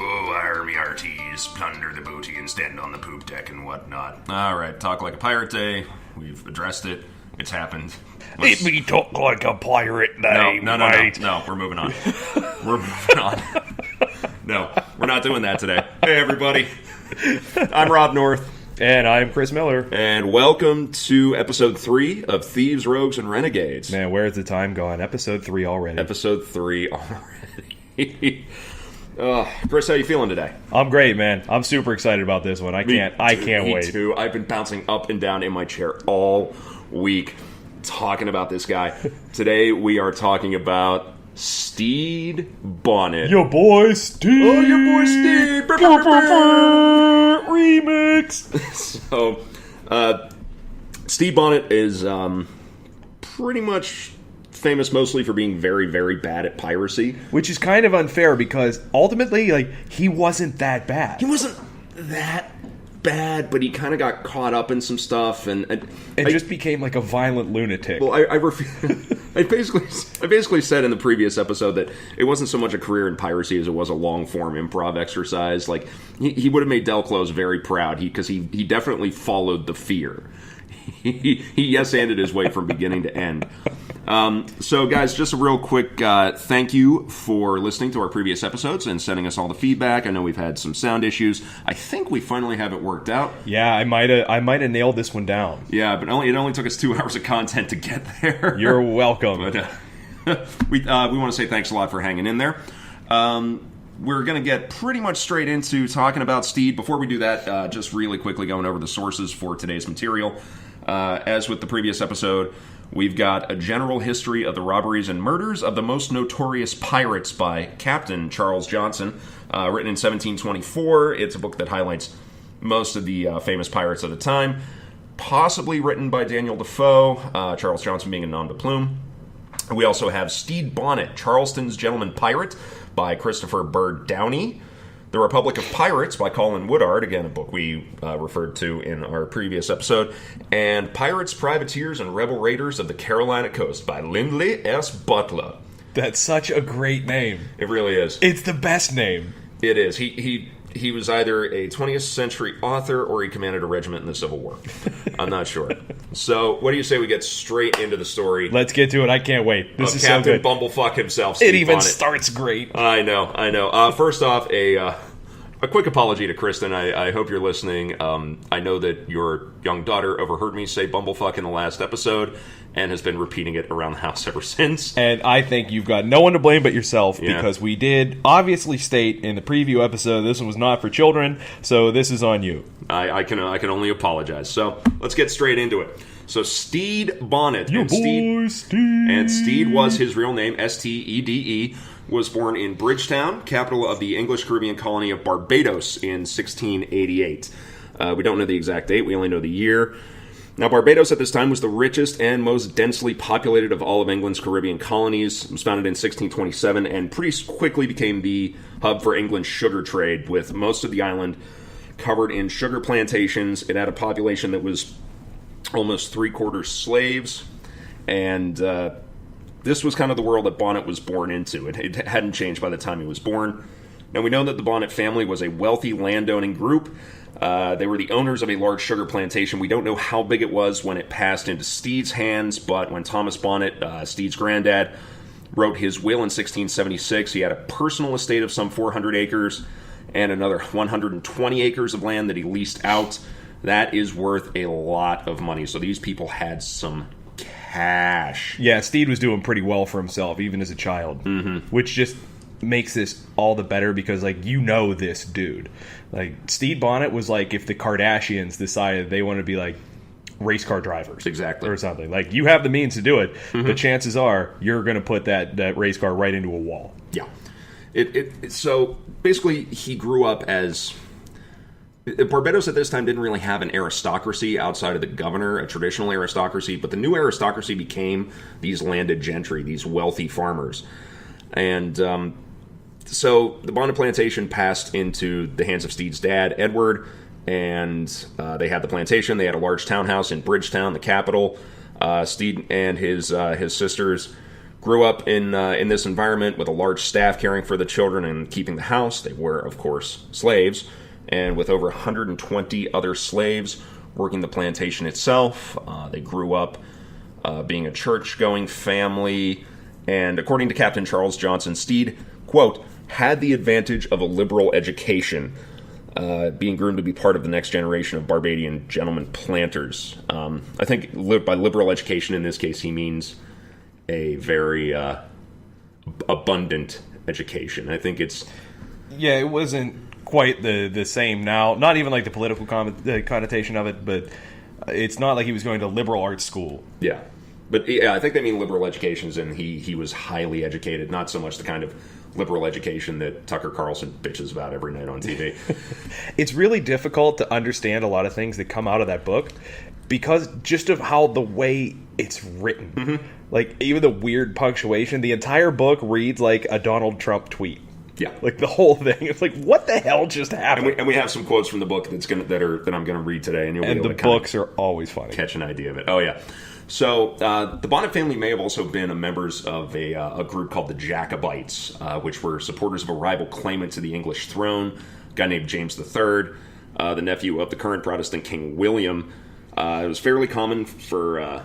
Oh, army arties, plunder the booty and stand on the poop deck and whatnot. Alright, talk like a pirate day. We've addressed it. It's happened. Let me talk like a pirate day, mate. No, we're moving on. We're moving on. No, we're not doing that today. Hey, everybody. I'm Rob North. And I'm Chris Miller. And welcome to episode 3 of Thieves, Rogues, and Renegades. Man, where's the time gone? Episode 3 already. Episode 3 already. Chris, how you feeling today? I'm great, man. I'm super excited about this one. I can't Me wait. too. I've been bouncing up and down in my chair all week talking about this guy. Today we are talking about Stede Bonnet. Your boy Stede. Oh, your boy Stede. Remix. So, Stede Bonnet is pretty much famous mostly for being very, very bad at piracy. Which is kind of unfair because ultimately, he wasn't that bad. He wasn't that bad, but he kind of got caught up in some stuff and just became like a violent lunatic. Well, I basically said in the previous episode that it wasn't so much a career in piracy as it was a long-form improv exercise. Like, he would have made Del Close very proud because he definitely followed the fear. He yes-anded his way from beginning to end. So, guys, just a real quick thank you for listening to our previous episodes and sending us all the feedback. I know we've had some sound issues. I think we finally have it worked out. Yeah, I might have nailed this one down. Yeah, but it only took us 2 hours of content to get there. You're welcome. But, we want to say thanks a lot for hanging in there. We're going to get pretty much straight into talking about Stede. Before we do that, just really quickly going over the sources for today's material. As with the previous episode, we've got a general history of the robberies and murders of the most notorious pirates by Captain Charles Johnson, written in 1724. It's a book that highlights most of the famous pirates of the time, possibly written by Daniel Defoe, Charles Johnson being a nom de plume. We also have Stede Bonnet, Charleston's Gentleman Pirate, by Christopher Bird Downey. The Republic of Pirates by Colin Woodard, again, a book we referred to in our previous episode. And Pirates, Privateers, and Rebel Raiders of the Carolina Coast by Lindley S. Butler. That's such a great name. It really is. It's the best name. It is. He was either a 20th century author or he commanded a regiment in the Civil War. I'm not sure. So, what do you say we get straight into the story? Let's get to it. I can't wait. This is Captain so good. Bumblefuck himself, Stede Stede even Bonnet. starts great. I know. First off, a quick apology to Kristen. I hope you're listening. I know that your young daughter overheard me say bumblefuck in the last episode and has been repeating it around the house ever since. And I think you've got no one to blame but yourself because we did obviously state in the preview episode this one was not for children, so this is on you. I can only apologize. So let's get straight into it. So Stede Bonnet. Your boy Stede. And Stede was his real name, S-T-E-D-E. Was born in Bridgetown, capital of the English Caribbean colony of Barbados in 1688. We don't know the exact date, we only know the year. Now, Barbados at this time was the richest and most densely populated of all of England's Caribbean colonies. It was founded in 1627 and pretty quickly became the hub for England's sugar trade, with most of the island covered in sugar plantations. It had a population that was almost 3/4 slaves, and this was kind of the world that Bonnet was born into. It hadn't changed by the time he was born. Now, we know that the Bonnet family was a wealthy landowning group. They were the owners of a large sugar plantation. We don't know how big it was when it passed into Stede's hands, but when Thomas Bonnet, Stede's granddad, wrote his will in 1676, he had a personal estate of some 400 acres and another 120 acres of land that he leased out. That is worth a lot of money. So these people had some cash. Yeah, Stede was doing pretty well for himself, even as a child, which just makes this all the better because, this dude. Stede Bonnet was like if the Kardashians decided they wanted to be, race car drivers. Exactly. Or something. You have the means to do it, but chances are you're going to put that race car right into a wall. Yeah. So, basically, he grew up as... Barbados at this time didn't really have an aristocracy outside of the governor, a traditional aristocracy, but the new aristocracy became these landed gentry, these wealthy farmers. And so the Bonnet plantation passed into the hands of Stede's dad, Edward, and they had the plantation. They had a large townhouse in Bridgetown, the capital. Stede and his sisters Grew up in this environment with a large staff caring for the children and keeping the house. They were, of course, slaves, and with over 120 other slaves working the plantation itself. They grew up being a church-going family, and according to Captain Charles Johnson, Stede, quote, had the advantage of a liberal education, being groomed to be part of the next generation of Barbadian gentlemen planters. I think by liberal education in this case, he means a very abundant education. I think it's... Yeah, it wasn't quite the same now. Not even like the political connotation of it, but it's not like he was going to liberal arts school. Yeah. But yeah, I think they mean liberal educations, and he was highly educated, not so much the kind of liberal education that Tucker Carlson bitches about every night on TV. It's really difficult to understand a lot of things that come out of that book because just of how the way it's written. Mm-hmm. Like, even the weird punctuation, the entire book reads like a Donald Trump tweet. Yeah, like the whole thing. It's like, what the hell just happened? And we have some quotes from the book that I'm going to read today, and you'll be able the books are always funny. Catch an idea of it. Oh yeah. So the Bonnet family may have also been members of a group called the Jacobites, which were supporters of a rival claimant to the English throne, a guy named James III, the nephew of the current Protestant King William. It was fairly common for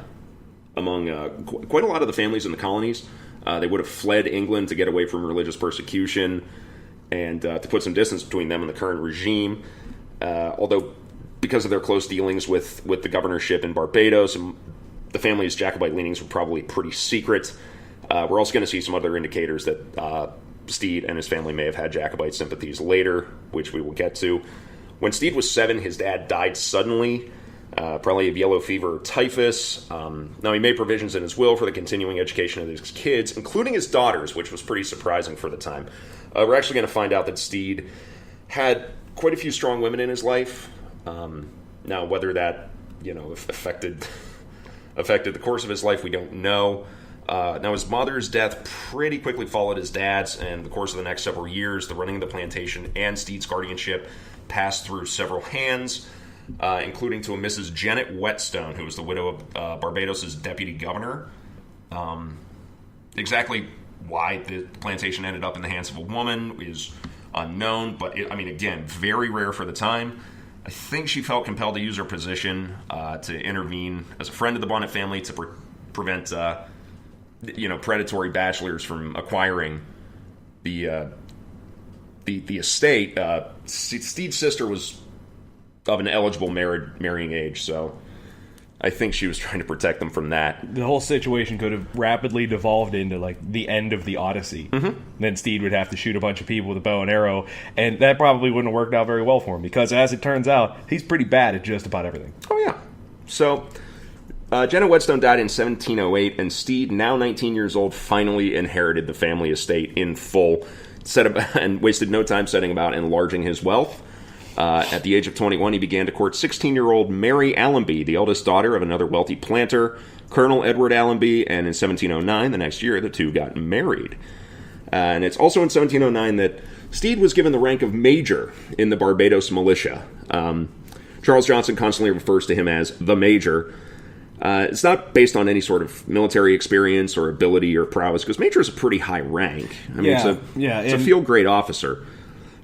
among quite a lot of the families in the colonies. They would have fled England to get away from religious persecution and to put some distance between them and the current regime. Although, because of their close dealings with the governorship in Barbados, the family's Jacobite leanings were probably pretty secret. We're also going to see some other indicators that Stede and his family may have had Jacobite sympathies later, which we will get to. When Stede was 7, his dad died suddenly, probably of yellow fever or typhus. Now, he made provisions in his will for the continuing education of his kids, including his daughters, which was pretty surprising for the time. We're actually going to find out that Stede had quite a few strong women in his life. Now, whether that, affected the course of his life, we don't know. Now, his mother's death pretty quickly followed his dad's, and in the course of the next several years, the running of the plantation and Stede's guardianship passed through several hands, including to a Mrs. Janet Whetstone, who was the widow of Barbados' deputy governor. Exactly why the plantation ended up in the hands of a woman is unknown, but again, very rare for the time. I think she felt compelled to use her position to intervene as a friend of the Bonnet family to prevent, predatory bachelors from acquiring the estate. Stede's sister was of an eligible marrying age, so I think she was trying to protect them from that. The whole situation could have rapidly devolved into, like, the end of the Odyssey. Mm-hmm. Then Stede would have to shoot a bunch of people with a bow and arrow, and that probably wouldn't have worked out very well for him, because, as it turns out, he's pretty bad at just about everything. Oh, yeah. So, Janet Whetstone died in 1708, and Stede, now 19 years old, finally inherited the family estate in full, and wasted no time setting about enlarging his wealth. At the age of 21, he began to court 16-year-old Mary Allenby, the eldest daughter of another wealthy planter, Colonel Edward Allenby, and in 1709, the next year, the two got married. And it's also in 1709 that Stede was given the rank of Major in the Barbados militia. Charles Johnson constantly refers to him as the Major. It's not based on any sort of military experience or ability or prowess, because Major is a pretty high rank. It's a field-grade officer.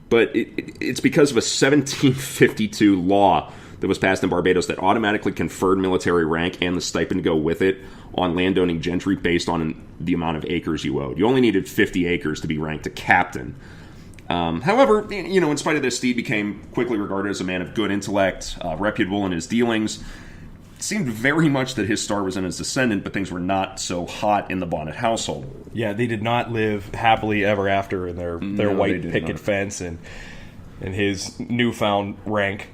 But it's because of a 1752 law that was passed in Barbados that automatically conferred military rank and the stipend to go with it on landowning gentry based on the amount of acres you owed. You only needed 50 acres to be ranked a captain. However, in spite of this, Stede became quickly regarded as a man of good intellect, reputable in his dealings. It seemed very much that his star was in his descendant, but things were not so hot in the Bonnet household. Yeah, they did not live happily ever after in their white picket fence and his newfound rank.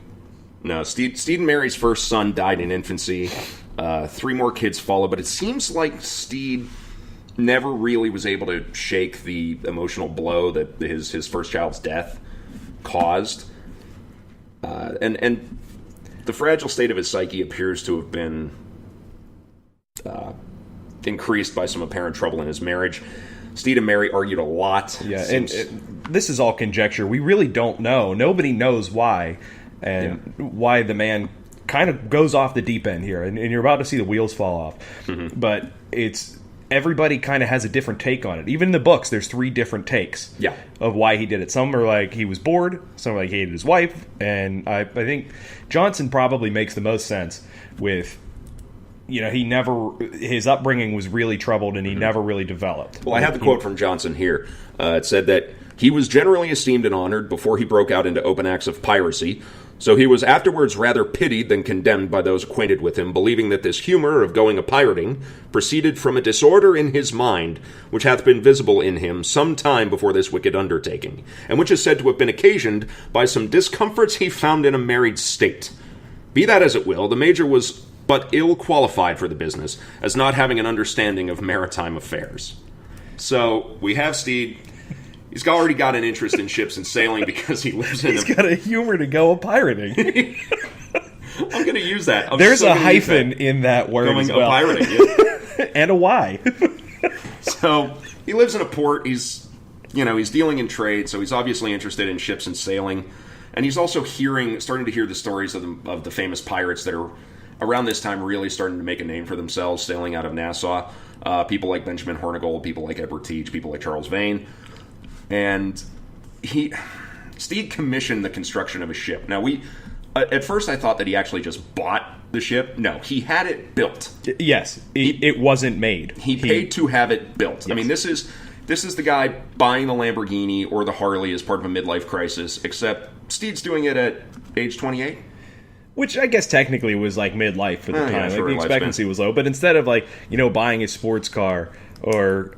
No, Stede and Mary's first son died in infancy. 3 more kids followed, but it seems like Stede never really was able to shake the emotional blow that his first child's death caused. And the fragile state of his psyche appears to have been increased by some apparent trouble in his marriage. Stede and Mary argued a lot. Yeah, this is all conjecture. We really don't know. Nobody knows why, and why the man kind of goes off the deep end here, and you're about to see the wheels fall off. Mm-hmm. But it's everybody kind of has a different take on it. Even in the books, there's 3 different takes of why he did it. Some are like he was bored, some are like he hated his wife, and I think Johnson probably makes the most sense with, his upbringing was really troubled and he never really developed. Well, I have the quote from Johnson here. It said that he was generally esteemed and honored before he broke out into open acts of piracy, so he was afterwards rather pitied than condemned by those acquainted with him, believing that this humor of going a-pirating proceeded from a disorder in his mind, which hath been visible in him some time before this wicked undertaking, and which is said to have been occasioned by some discomforts he found in a married state. Be that as it will, the Major was but ill qualified for the business, as not having an understanding of maritime affairs. So, we have Stede. He's already got an interest in ships and sailing because he lives in He's got a humor to go a-pirating. I'm going to use that. There's a hyphen in that word going as well. A-pirating, yeah. And a Y. So, he lives in a port. He's dealing in trade, so he's obviously interested in ships and sailing. And he's also starting to hear the stories of the famous pirates that are, around this time, really starting to make a name for themselves, sailing out of Nassau. People like Benjamin Hornigold, people like Edward Teach, people like Charles Vane. And Stede commissioned the construction of a ship. Now, at first I thought that he actually just bought the ship. No, he had it built. Yes, it wasn't made. He paid to have it built. Yes. I mean, this is the guy buying the Lamborghini or the Harley as part of a midlife crisis, except Stede's doing it at age 28. Which I guess technically was like midlife for the time. Yeah, the expectancy was low. But instead of buying a sports car or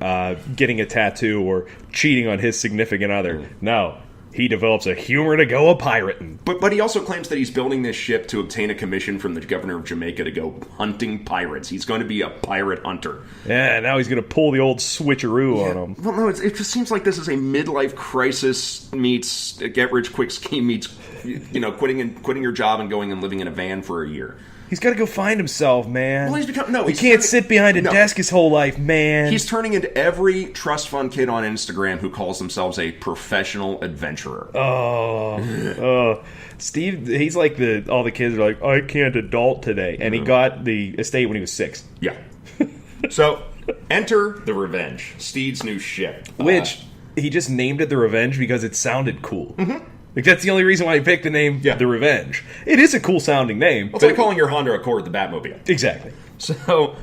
getting a tattoo or cheating on his significant other, no. He develops a humor to go a-pirating. But he also claims that he's building this ship to obtain a commission from the governor of Jamaica to go hunting pirates. He's going to be a pirate hunter. Yeah, now he's going to pull the old switcheroo on him. Well, no, it just seems like this is a midlife crisis meets a get-rich-quick scheme meets, quitting your job and going and living in a van for a year. He's got to go find himself, man. Well, he can't sit behind a desk his whole life, man. He's turning into every trust fund kid on Instagram who calls themselves a professional adventurer. Oh. Steve, he's like all the kids are like, I can't adult today. And he got the estate when he was 6. Yeah. So, enter the Revenge, Stede's new ship. Which, he just named it the Revenge because it sounded cool. Mm-hmm. Like, that's the only reason why he picked the name The Revenge. It is a cool-sounding name. Well, it's like calling your Honda Accord the Batmobile. Exactly. So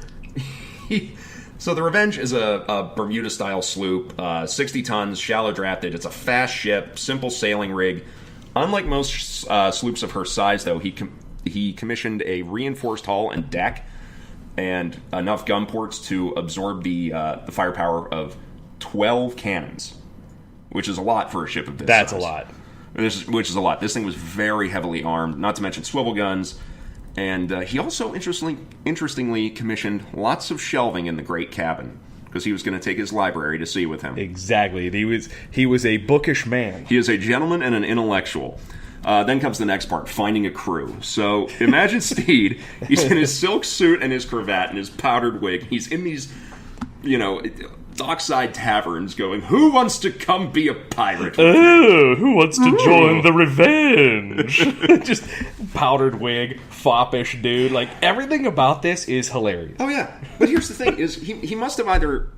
the Revenge is a Bermuda-style sloop, 60 tons, shallow drafted. It's a fast ship, simple sailing rig. Unlike most sloops of her size, though, he commissioned a reinforced hull and deck and enough gun ports to absorb the firepower of 12 cannons, which is a lot for a ship of this size. That's a lot. Which is a lot. This thing was very heavily armed, not to mention swivel guns. And he also, interestingly, commissioned lots of shelving in the great cabin because he was going to take his library to sea with him. Exactly. He was a bookish man. He is a gentleman and an intellectual. Then comes the next part, finding a crew. So imagine Stede. He's in his silk suit and his cravat and his powdered wig. He's in these, dockside taverns going, who wants to come be a pirate? Oh, who wants to join the Revenge? Just powdered wig, foppish dude. Like, everything about this is hilarious. Oh, yeah. But here's the thing, is he must have either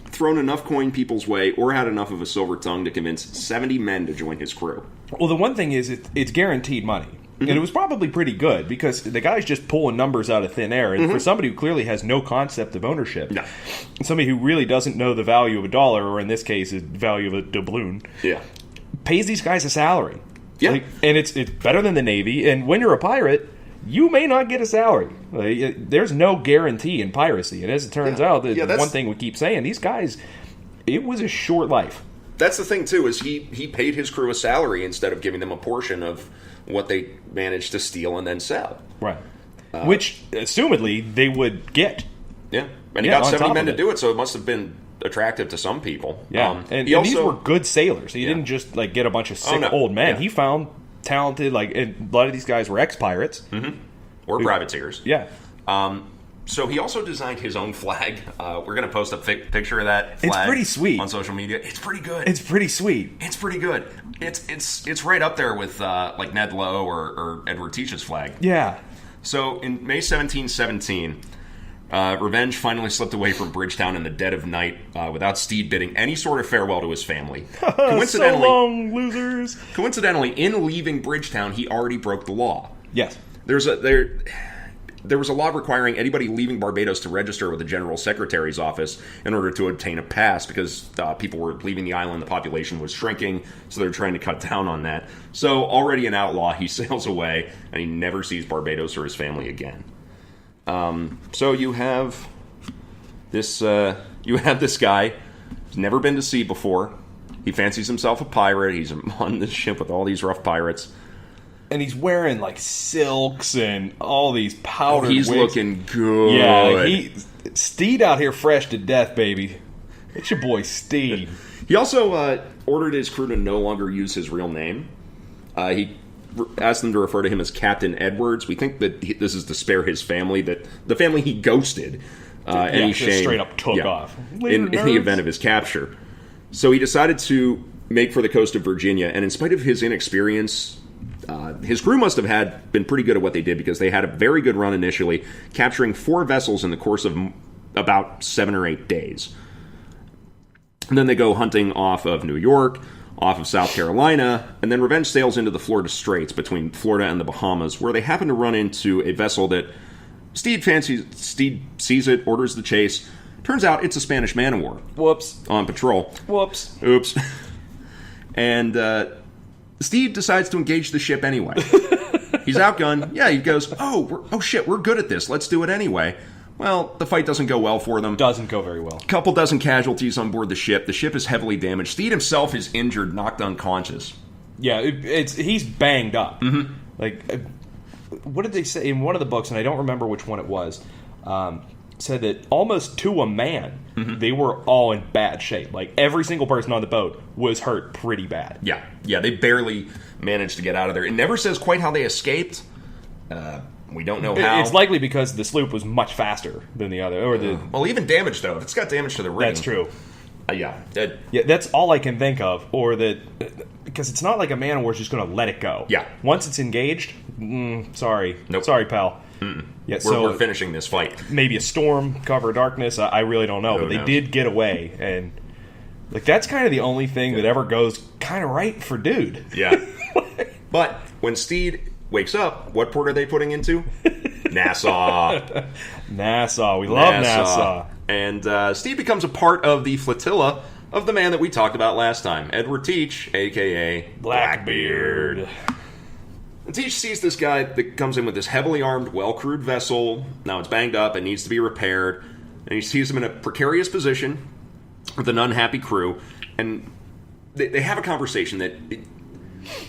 thrown enough coin people's way or had enough of a silver tongue to convince 70 men to join his crew. Well, the one thing is it's guaranteed money. Mm-hmm. And it was probably pretty good because the guy's just pulling numbers out of thin air. And for somebody who clearly has no concept of ownership, somebody who really doesn't know the value of a dollar, or in this case, the value of a doubloon, pays these guys a salary. Yeah. And it's better than the Navy. And when you're a pirate, you may not get a salary. There's no guarantee in piracy. And as it turns out, the one thing we keep saying, these guys, it was a short life. That's the thing, too, is he paid his crew a salary instead of giving them a portion of what they managed to steal and then sell. Right. Which, assumedly, they would get. Yeah. And he got 70 men to do it, so it must have been attractive to some people. Yeah. And these were good sailors. He didn't just get a bunch of sick old men. Yeah. He found talented, and a lot of these guys were ex-pirates. Mm-hmm. Or privateers. Yeah. So he also designed his own flag. We're going to post a picture of that flag. It's pretty sweet on social media. It's pretty good. It's pretty sweet. It's pretty good. It's right up there with like Ned Lowe or Edward Teach's flag. Yeah. So in May 1717, Revenge finally slipped away from Bridgetown in the dead of night without Stede bidding any sort of farewell to his family. So long, losers. Coincidentally, in leaving Bridgetown, he already broke the law. Yes. There was a law requiring anybody leaving Barbados to register with the General Secretary's office in order to obtain a pass because people were leaving the island, the population was shrinking, so they're trying to cut down on that. So, already an outlaw, he sails away, and he never sees Barbados or his family again. So you have this guy who's never been to sea before. He fancies himself a pirate. He's on this ship with all these rough pirates. And he's wearing, like, silks and all these powdered He's wigs. looking good. Yeah, Stede out here fresh to death, baby. It's your boy, Stede. He also ordered his crew to no longer use his real name. He asked them to refer to him as Captain Edwards. We think that this is to spare his family, that the family he ghosted any shame. Straight up took off. In the event of his capture. So he decided to make for the coast of Virginia, and in spite of his inexperience, his crew must have been pretty good at what they did because they had a very good run initially, capturing 4 vessels in the course of about 7 or 8 days. And then they go hunting off of New York, off of South Carolina, and then Revenge sails into the Florida Straits between Florida and the Bahamas, where they happen to run into a vessel that Stede sees it, orders the chase. Turns out it's a Spanish man-of-war. Whoops. On patrol. Whoops. Oops. And Stede decides to engage the ship anyway. He's outgunned. Yeah, he goes, oh shit, we're good at this. Let's do it anyway. Well, the fight doesn't go well for them. Doesn't go very well. Couple dozen casualties on board the ship. The ship is heavily damaged. Stede himself is injured, knocked unconscious. Yeah, he's banged up. Mm-hmm. Like, what did they say in one of the books, and I don't remember which one it was, said that almost to a man, they were all in bad shape. Like, every single person on the boat was hurt pretty bad. Yeah, they barely managed to get out of there. It never says quite how they escaped. We don't know how. It's likely because the sloop was much faster than the other. Well, even damage, though. If it's got damage to the ring. That's true. Yeah, that's all I can think of. Or that, because it's not like a man of war is just going to let it go. Yeah. Once it's engaged, sorry. Nope. Sorry, pal. Mm-mm. Yeah, we're finishing this fight. Maybe a storm, cover of darkness. I really don't know. But they did get away. And like that's kind of the only thing that ever goes kind of right for dude. Yeah. But when Stede wakes up, what port are they putting into? Nassau. We love Nassau. And Stede becomes a part of the flotilla of the man that we talked about last time, Edward Teach, a.k.a. Blackbeard. And Teach sees this guy that comes in with this heavily armed, well-crewed vessel. Now it's banged up and needs to be repaired. And he sees him in a precarious position with an unhappy crew. And they have a conversation that,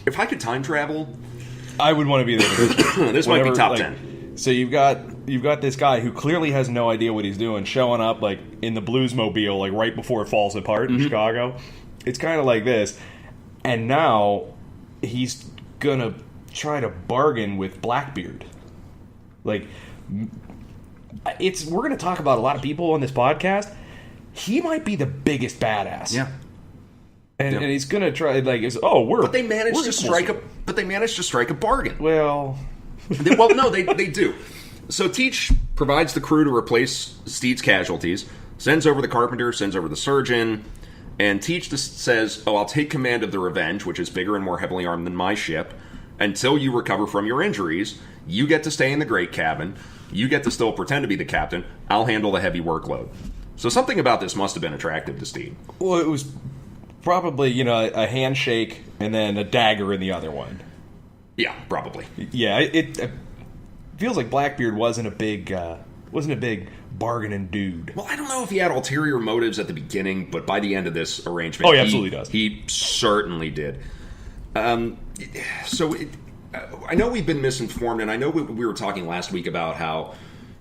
if I could time travel, I would want to be there. This might be top 10. So you've got this guy who clearly has no idea what he's doing, showing up like in the Bluesmobile, like right before it falls apart in Chicago. It's kind of like this, and now he's gonna try to bargain with Blackbeard. Like, we're gonna talk about a lot of people on this podcast. He might be the biggest badass. Yeah. And he's gonna try But they managed to strike a bargain. Well, no, they do. So Teach provides the crew to replace Stede's casualties, sends over the carpenter, sends over the surgeon, and Teach says, I'll take command of the Revenge, which is bigger and more heavily armed than my ship, until you recover from your injuries. You get to stay in the great cabin. You get to still pretend to be the captain. I'll handle the heavy workload. So something about this must have been attractive to Stede. Well, it was probably, a handshake and then a dagger in the other one. Yeah, probably. Yeah, it feels like Blackbeard wasn't a big bargaining dude. Well, I don't know if he had ulterior motives at the beginning, but by the end of this arrangement, he absolutely does. He certainly did. I know we've been misinformed, and I know we were talking last week about how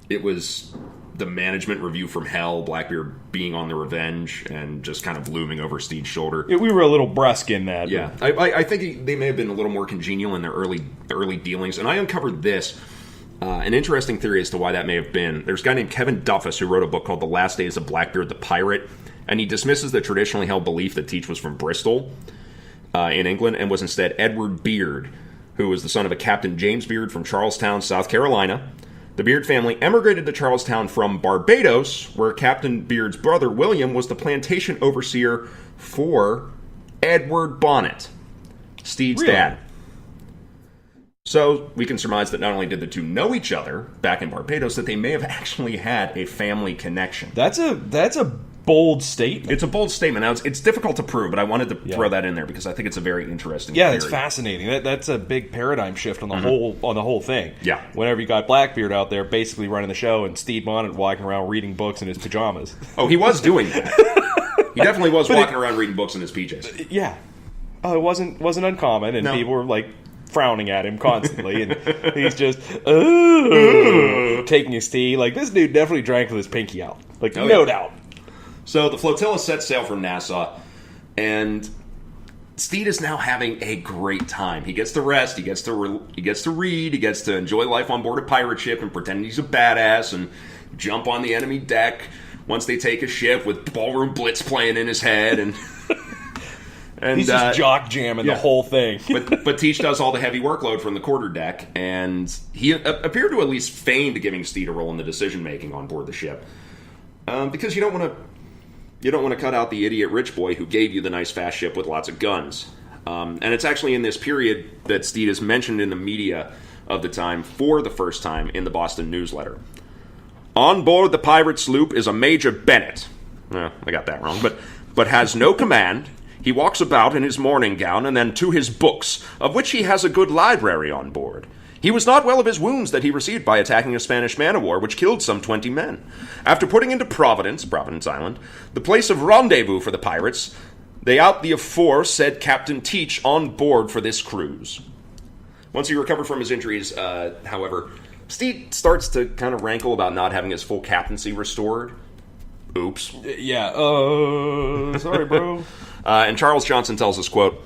it was the management review from hell, Blackbeard being on the Revenge and just kind of looming over Stede's shoulder. Yeah, we were a little brusque in that. Yeah, I think they may have been a little more congenial in their early dealings, and I uncovered this. An interesting theory as to why that may have been. There's a guy named Kevin Duffus who wrote a book called The Last Days of Blackbeard the Pirate, and he dismisses the traditionally held belief that Teach was from Bristol in England and was instead Edward Beard, who was the son of a Captain James Beard from Charlestown, South Carolina. The Beard family emigrated to Charlestown from Barbados, where Captain Beard's brother, William, was the plantation overseer for Edward Bonnet, Stede's dad. So we can surmise that not only did the two know each other back in Barbados, that they may have actually had a family connection. That's a bold statement. It's a bold statement. Now, it's difficult to prove, but I wanted to throw that in there because I think it's a very interesting theory. It's fascinating. That's a big paradigm shift on the whole thing. Yeah. Whenever you got Blackbeard out there basically running the show and Stede Bonnet walking around reading books in his pajamas. Oh, he was doing that. He definitely was walking around reading books in his PJs. Yeah. Oh, it wasn't uncommon, and people were like frowning at him constantly, and he's just taking his tea. Like, this dude definitely drank with his pinky out. Like, no doubt. So the flotilla sets sail from Nassau, and Stede is now having a great time. He gets to rest, he gets to read, he gets to enjoy life on board a pirate ship and pretend he's a badass and jump on the enemy deck once they take a ship with Ballroom Blitz playing in his head, and he's just jock jamming the whole thing. but Teach does all the heavy workload from the quarterdeck, and he appeared to at least feign to giving Stede a role in the decision making on board the ship, because you don't want to cut out the idiot rich boy who gave you the nice fast ship with lots of guns. And it's actually in this period that Stede is mentioned in the media of the time for the first time in the Boston Newsletter. On board the pirate sloop is a Major Bennett. I got that wrong, but has no command. He walks about in his morning gown and then to his books, of which he has a good library on board. He was not well of his wounds that he received by attacking a Spanish man-of-war, which killed some 20 men. After putting into Providence Island, the place of rendezvous for the pirates, they out the aforesaid Captain Teach on board for this cruise. Once he recovered from his injuries, however, Stede starts to kind of rankle about not having his full captaincy restored. Oops. Yeah, sorry, bro. And Charles Johnson tells us, quote,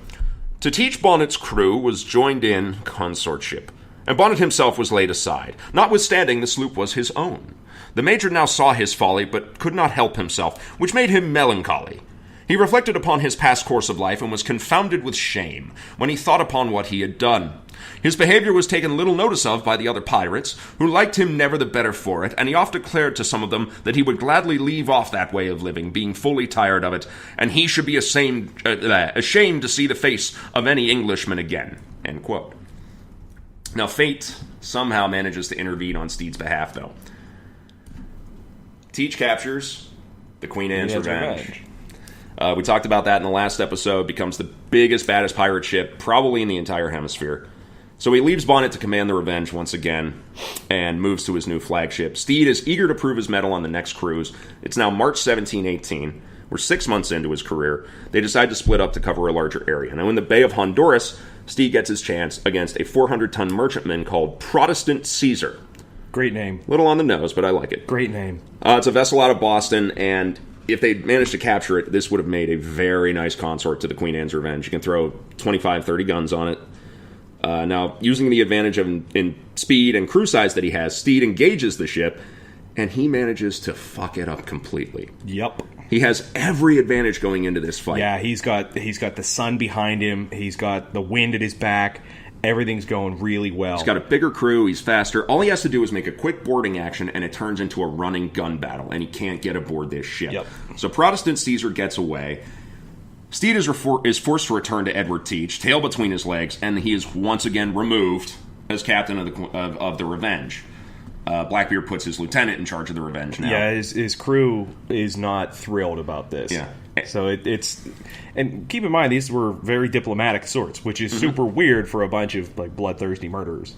"To Teach Bonnet's crew was joined in consortship, and Bonnet himself was laid aside, notwithstanding the sloop was his own. The Major now saw his folly, but could not help himself, which made him melancholy. He reflected upon his past course of life, and was confounded with shame, when he thought upon what he had done. His behavior was taken little notice of by the other pirates, who liked him never the better for it, and he oft declared to some of them that he would gladly leave off that way of living, being fully tired of it, and he should be ashamed to see the face of any Englishman again." End quote. Now, fate somehow manages to intervene on Stede's behalf, though. Teach captures the Queen Anne's Revenge. We talked about that in the last episode. Becomes the biggest, baddest pirate ship probably in the entire hemisphere. So he leaves Bonnet to command the Revenge once again and moves to his new flagship. Stede is eager to prove his mettle on the next cruise. It's now March 1718. We're 6 months into his career. They decide to split up to cover a larger area. Now, in the Bay of Honduras, Stede gets his chance against a 400-ton merchantman called Protestant Caesar. Great name. Little on the nose, but I like it. Great name. It's a vessel out of Boston, and if they managed to capture it, this would have made a very nice consort to the Queen Anne's Revenge. You can throw 25, 30 guns on it. Now, using the advantage in speed and crew size that he has, Stede engages the ship, and he manages to fuck it up completely. Yep. He has every advantage going into this fight. Yeah, he's got the sun behind him. He's got the wind at his back. Everything's going really well. He's got a bigger crew. He's faster. All he has to do is make a quick boarding action, and it turns into a running gun battle, and he can't get aboard this ship. Yep. So Protestant Caesar gets away. Stede is forced to return to Edward Teach, tail between his legs, and he is once again removed as captain of the Revenge. Blackbeard puts his lieutenant in charge of the Revenge now. Yeah, his crew is not thrilled about this. Yeah. So it's... And keep in mind, these were very diplomatic sorts, which is super weird for a bunch of like bloodthirsty murderers.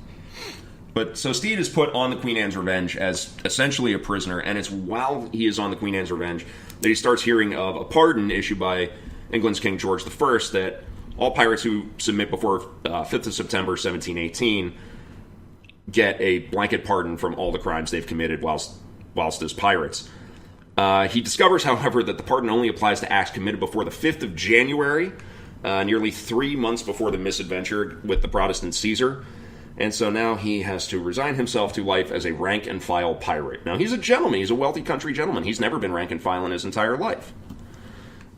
But so Stede is put on the Queen Anne's Revenge as essentially a prisoner, and it's while he is on the Queen Anne's Revenge that he starts hearing of a pardon issued by England's King George I that all pirates who submit before 5th of September 1718 get a blanket pardon from all the crimes they've committed whilst as pirates. He discovers, however, that the pardon only applies to acts committed before the 5th of January, nearly 3 months before the misadventure with the Protestant Caesar. And so now he has to resign himself to life as a rank-and-file pirate. Now, he's a gentleman. He's a wealthy country gentleman. He's never been rank-and-file in his entire life.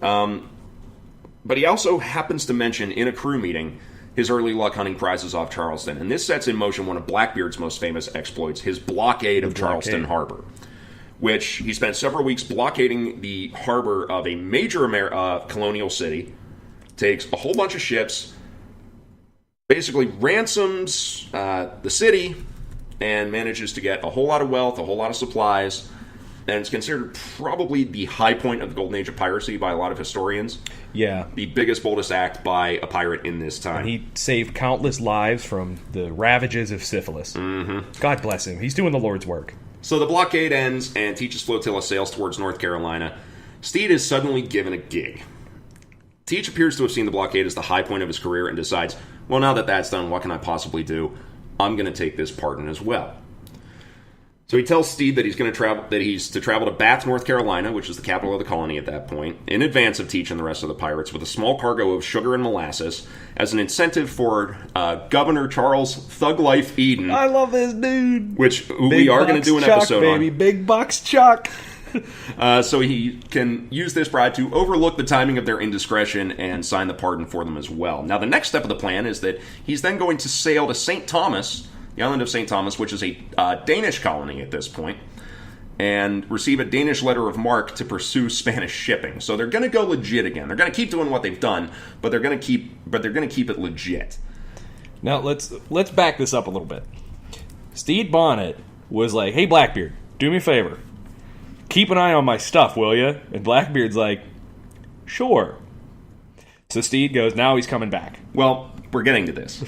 But he also happens to mention in a crew meeting his early luck hunting prizes off Charleston. And this sets in motion one of Blackbeard's most famous exploits, his blockade of Charleston Harbor, which he spent several weeks blockading the harbor of a major colonial city, takes a whole bunch of ships, basically ransoms the city, and manages to get a whole lot of wealth, a whole lot of supplies. And it's considered probably the high point of the golden age of piracy by a lot of historians. Yeah. The biggest, boldest act by a pirate in this time. And he saved countless lives from the ravages of syphilis. Mm-hmm. God bless him. He's doing the Lord's work. So the blockade ends, and Teach's flotilla sails towards North Carolina. Stede is suddenly given a gig. Teach appears to have seen the blockade as the high point of his career and decides, well, now that that's done, what can I possibly do? I'm going to take this pardon as well. So he tells Stede that he's to travel to Bath, North Carolina, which is the capital of the colony at that point, in advance of Teach and the rest of the pirates, with a small cargo of sugar and molasses as an incentive for Governor Charles Thug Life Eden. I love this dude. Which we are going to do an episode baby. on. Big box Chuck. So he can use this bribe to overlook the timing of their indiscretion and sign the pardon for them as well. Now, the next step of the plan is that he's then going to sail to St. Thomas, the island of St. Thomas, which is a Danish colony at this point, and receive a Danish letter of marque to pursue Spanish shipping. So they're going to go legit again. They're going to keep doing what they've done, but they're going to keep it legit. Now let's back this up a little bit. Stede Bonnet was like, "Hey Blackbeard, do me a favor. Keep an eye on my stuff, will you?" And Blackbeard's like, "Sure." So Stede goes, "Now he's coming back." Well, we're getting to this.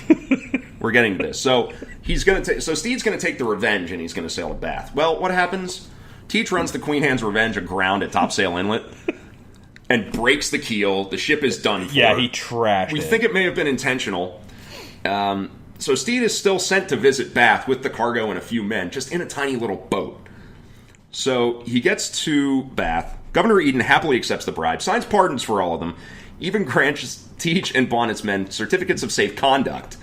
So Stede's going to take the Revenge, and he's going to sail to Bath. Well, what happens? Teach runs the Queen Anne's Revenge aground at Topsail Inlet and breaks the keel. The ship is done for. Yeah, he trashed it. We think it may have been intentional. So Stede is still sent to visit Bath with the cargo and a few men, just in a tiny little boat. So he gets to Bath. Governor Eden happily accepts the bribe, signs pardons for all of them, even grants Teach and Bonnet's men certificates of safe conduct.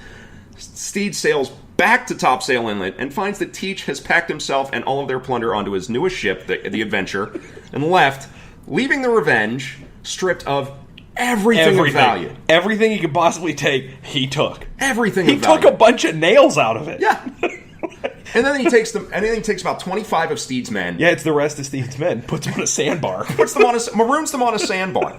Stede sails back to Topsail Inlet and finds that Teach has packed himself and all of their plunder onto his newest ship, the Adventure, and left, leaving the Revenge stripped of everything of value. Everything he could possibly take, he took. Everything he of value. He took a bunch of nails out of it. Yeah. And then he takes about 25 of Stede's men. Yeah, it's the rest of Stede's men. Puts them on a sandbar. Maroons them on a sandbar.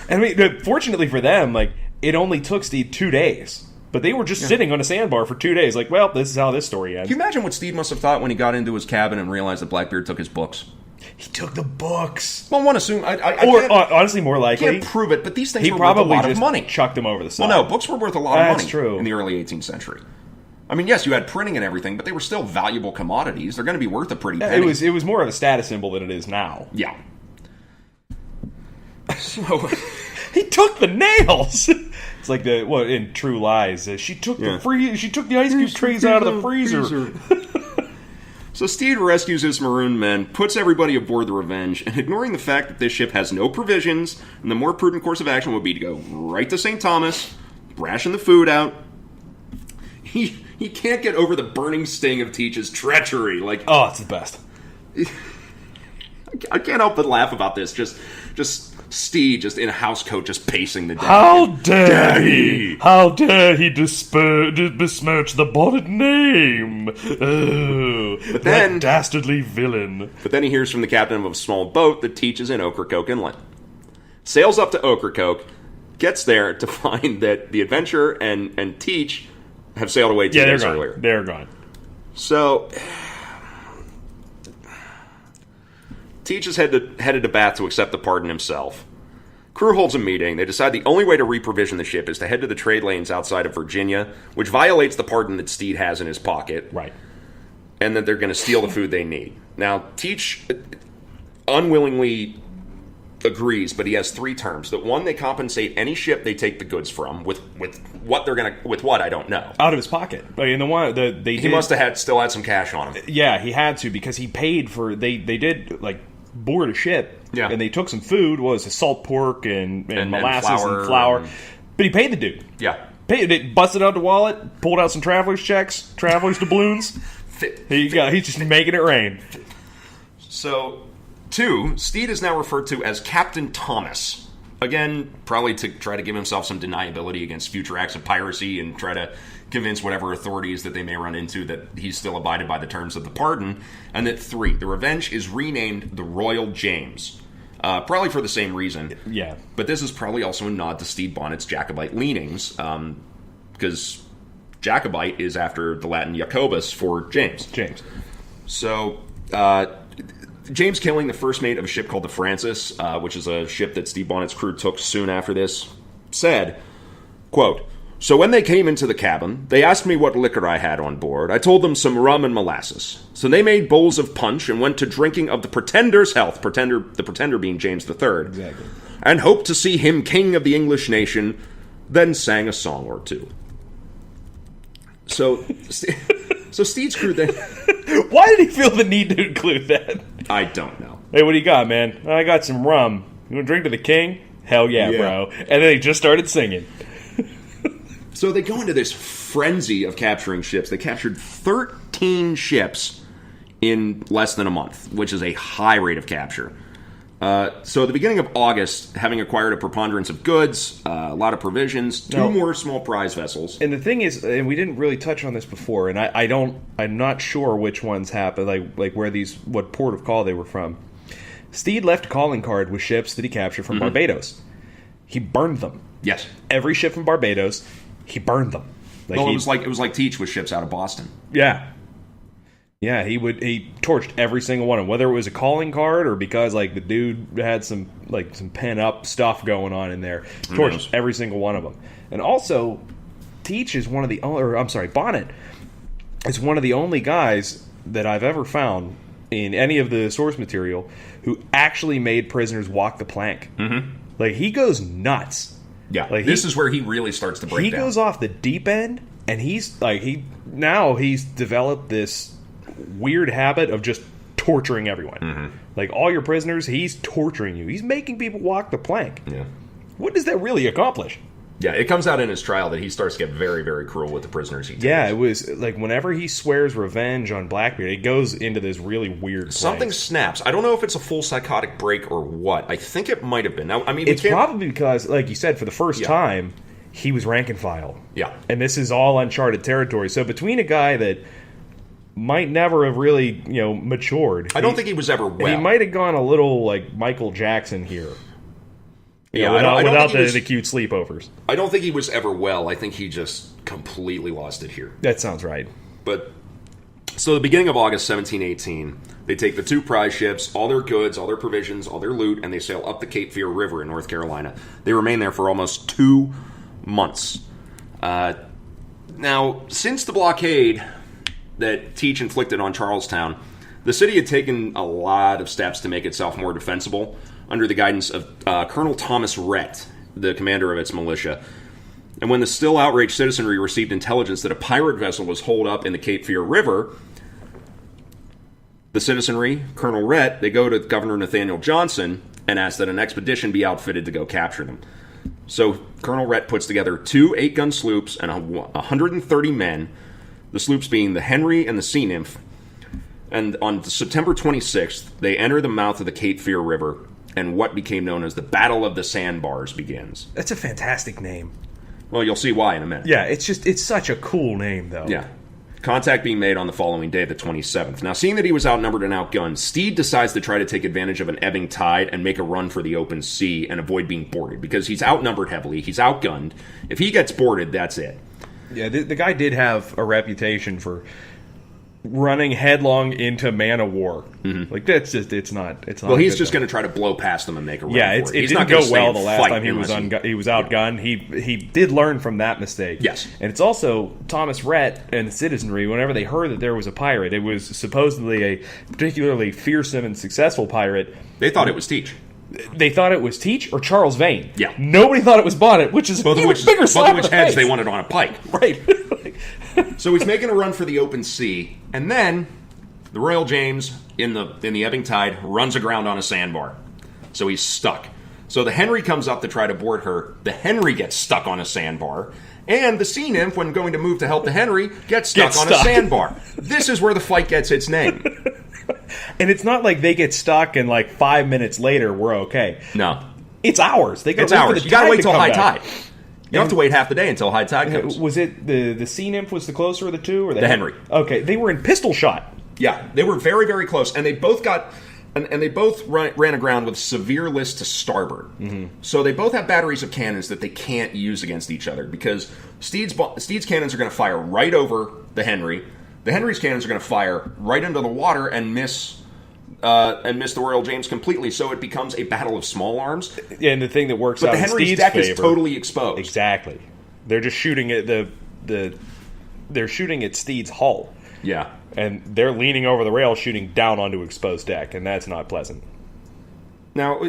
And I mean, fortunately for them, like, it only took Stede 2 days. But they were just sitting on a sandbar for 2 days. Like, well, this is how this story ends. Can you imagine what Stede must have thought when he got into his cabin and realized that Blackbeard took his books? He took the books. Well, one assume. Honestly, more likely. I can't prove it, but these things were worth a lot of money. Chucked them over the side. Well, no, books were worth a lot of money. That's true. In the early 18th century. I mean, yes, you had printing and everything, but they were still valuable commodities. They're going to be worth a pretty penny. It was more of a status symbol than it is now. Yeah. So he took the nails. It's like in True Lies. She took the ice cube trays out of the freezer. So Stede rescues his maroon men, puts everybody aboard the Revenge, and ignoring the fact that this ship has no provisions, and the more prudent course of action would be to go right to St. Thomas, ration the food out. He can't get over the burning sting of Teach's treachery. Like, oh, it's the best. I can't help but laugh about this. Just Stede, just in a house coat, just pacing the deck. How dare he? How dare he besmirch the Bonnet name? Oh, but then, that dastardly villain. But then he hears from the captain of a small boat that Teach is in Ocracoke Inlet. Sails up to Ocracoke, gets there to find that the Adventure and Teach have sailed away 2 days earlier. They're gone. So Teach is headed to Bath to accept the pardon himself. Crew holds a meeting. They decide the only way to reprovision the ship is to head to the trade lanes outside of Virginia, which violates the pardon that Stede has in his pocket. Right. And that they're going to steal the food they need. Now, Teach unwillingly agrees, but he has 3 terms. That one, they compensate any ship they take the goods from with what they're gonna with what I don't know. Out of his pocket. I mean, he must have still had some cash on him. Yeah, he had to because he paid for they did like board a ship. Yeah. And they took some food, salt pork and molasses and flour. But he paid the dude. Yeah. Busted out the wallet, pulled out some traveler's checks, traveler's doubloons. Here you go. He's just making it rain. So, 2, Stede is now referred to as Captain Thomas, Again, probably to try to give himself some deniability against future acts of piracy and try to convince whatever authorities that they may run into that he's still abided by the terms of the pardon. And that 3, the Revenge is renamed the Royal James. Probably for the same reason. Yeah. But this is probably also a nod to Stede Bonnet's Jacobite leanings, because Jacobite is after the Latin Jacobus for James. So, James killing the first mate of a ship called the Francis, which is a ship that Stede Bonnet's crew took soon after this, said, quote, "So when they came into the cabin, they asked me what liquor I had on board. I told them some rum and molasses. So they made bowls of punch and went to drinking of the Pretender's health," the Pretender being James III, exactly, "and hoped to see him king of the English nation, then sang a song or two." So Stede's crew then... Why did he feel the need to include that? I don't know. Hey, what do you got, man? I got some rum. You want to drink to the king? Hell yeah, bro. And then he just started singing. So they go into this frenzy of capturing ships. They captured 13 ships in less than a month, which is a high rate of capture. So at the beginning of August, having acquired a preponderance of goods, a lot of provisions, two more small prize vessels. And the thing is, and we didn't really touch on this before, and I'm not sure which ones happened, like where what port of call they were from. Stede left a calling card with ships that he captured from Barbados. He burned them. Yes. Every ship from Barbados, he burned them. It was like Teach with ships out of Boston. Yeah. Yeah, he torched every single one of them, whether it was a calling card or because the dude had some pent up stuff going on in there. Torched every single one of them. And also, Teach is one of the Bonnet is one of the only guys that I've ever found in any of the source material who actually made prisoners walk the plank. Mm-hmm. He goes nuts. Yeah, this is where he really starts to break down. He goes off the deep end, and he's developed this weird habit of just torturing everyone. Mm-hmm. All your prisoners, he's torturing you. He's making people walk the plank. Yeah. What does that really accomplish? Yeah, it comes out in his trial that he starts to get very, very cruel with the prisoners he takes. Yeah, it was whenever he swears revenge on Blackbeard, it goes into this really weird place. Something snaps. I don't know if it's a full psychotic break or what. I think it might have been. Now, I mean, it's probably because, like you said, for the first time, he was rank and file. Yeah. And this is all uncharted territory. So between a guy that might never have really, matured. I don't think he was ever well. He might have gone a little like Michael Jackson here. Yeah, without the cute sleepovers. I don't think he was ever well. I think he just completely lost it here. That sounds right. But, so the beginning of August 1718, they take the two prize ships, all their goods, all their provisions, all their loot, and they sail up the Cape Fear River in North Carolina. They remain there for almost 2 months. Now, since the blockade that Teach inflicted on Charlestown, the city had taken a lot of steps to make itself more defensible under the guidance of Colonel Thomas Rhett, the commander of its militia. And when the still outraged citizenry received intelligence that a pirate vessel was holed up in the Cape Fear River, the citizenry, Colonel Rhett, they go to Governor Nathaniel Johnson and ask that an expedition be outfitted to go capture them. So Colonel Rhett puts together 2 8-gun sloops and 130 men, the sloops being the Henry and the Sea Nymph. And on September 26th, they enter the mouth of the Cape Fear River, and what became known as the Battle of the Sandbars begins. That's a fantastic name. Well, you'll see why in a minute. Yeah, it's such a cool name, though. Yeah. Contact being made on the following day, the 27th. Now, seeing that he was outnumbered and outgunned, Stede decides to try to take advantage of an ebbing tide and make a run for the open sea and avoid being boarded, because he's outnumbered heavily, he's outgunned. If he gets boarded, that's it. Yeah, the guy did have a reputation for running headlong into man of war. Mm-hmm. That's just it's not. Well, he's just going to try to blow past them and make a run. Yeah, it he's didn't go well the last time he was outgunned. He did learn from that mistake. Yes, and it's also Thomas Rhett and the citizenry. Whenever they heard that there was a pirate, it was supposedly a particularly fearsome and successful pirate. They thought it was Teach. They thought it was Teach or Charles Vane. Yeah, nobody thought it was Bonnet, which is both of which bigger slap both of which heads they wanted on a pike. Right. So he's making a run for the open sea, and then the Royal James, in the ebbing tide, runs aground on a sandbar. So he's stuck. So the Henry comes up to try to board her. The Henry gets stuck on a sandbar. And the Sea Nymph, when going to move to help the Henry, gets stuck on a sandbar. This is where the fight gets its name. And it's not like they get stuck and 5 minutes later we're okay. No. It's hours. They It's wait for hours. the You gotta tide wait to till come high back. tide. You have to wait half the day until high tide comes. Was it the sea nymph was the closer of the two, or The Henry? Okay, they were in pistol shot. Yeah, they were very, very close, and they both got, and they both ran aground with severe list to starboard. Mm-hmm. So they both have batteries of cannons that they can't use against each other because Stede's cannons are going to fire right over the Henry. The Henry's cannons are going to fire right into the water and miss the Royal James completely. So it becomes a battle of small arms. And the thing that works But out the in Henry's Stede's deck favor, is totally exposed. Exactly. They're just shooting at they're shooting at Stede's hull. Yeah. And they're leaning over the rail, shooting down onto exposed deck, and that's not pleasant. Now,